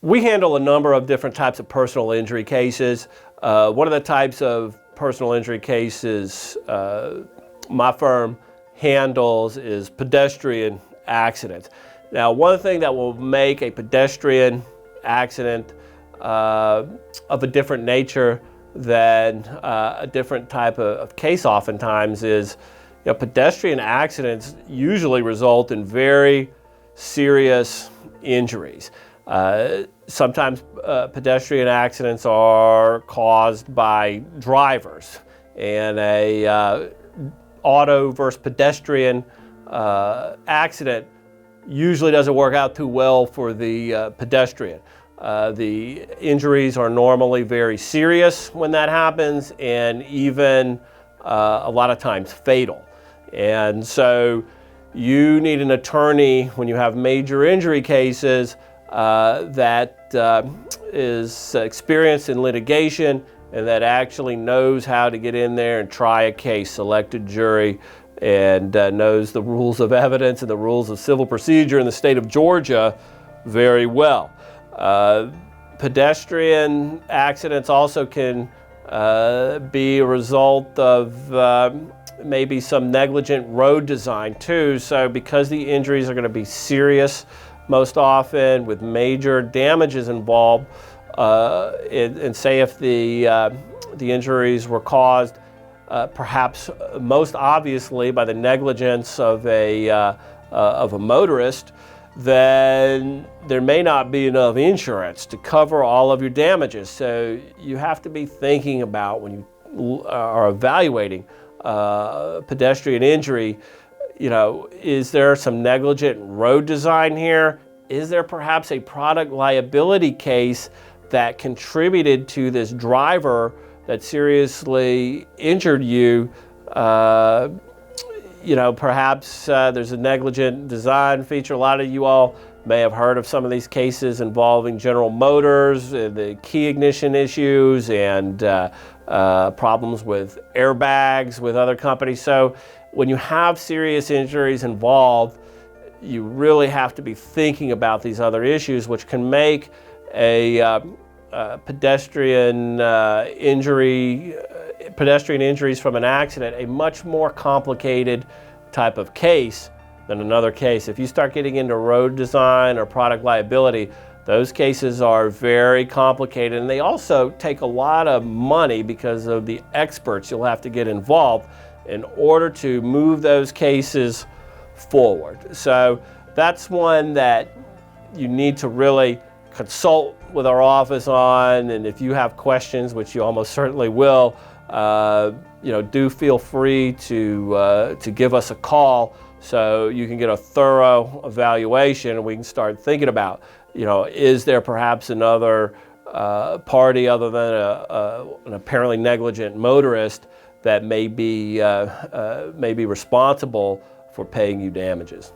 We handle a number of different types of personal injury cases. One of the types of personal injury cases my firm handles is pedestrian accidents. Now, one thing that will make a pedestrian accident of a different nature than a different type of case oftentimes is, pedestrian accidents usually result in very serious injuries. Sometimes pedestrian accidents are caused by drivers, and a auto versus pedestrian accident usually doesn't work out too well for the pedestrian. The injuries are normally very serious when that happens, and even a lot of times fatal. And so you need an attorney when you have major injury cases that is experienced in litigation and that actually knows how to get in there and try a case, select a jury, and knows the rules of evidence and the rules of civil procedure in the state of Georgia very well. Pedestrian accidents also can be a result of maybe some negligent road design too. So because the injuries are going to be serious most often with major damages involved, and say if the injuries were caused perhaps most obviously by the negligence of a motorist, then there may not be enough insurance to cover all of your damages. So you have to be thinking about, when you are evaluating pedestrian injury, is there some negligent road design here? Is there perhaps a product liability case that contributed to this driver that seriously injured you? Perhaps there's a negligent design feature. A lot of you all may have heard of some of these cases involving General Motors, the key ignition issues, and problems with airbags with other companies. So when you have serious injuries involved, you really have to be thinking about these other issues, which can make a pedestrian injuries from an accident a much more complicated type of case than another case. If you start getting into road design or product liability, those cases are very complicated, and they also take a lot of money because of the experts you'll have to get involved in order to move those cases forward. So that's one that you need to really consult with our office on, and if you have questions, which you almost certainly will, do feel free to give us a call so you can get a thorough evaluation, and we can start thinking about, is there perhaps another party other than an apparently negligent motorist that may be responsible for paying you damages.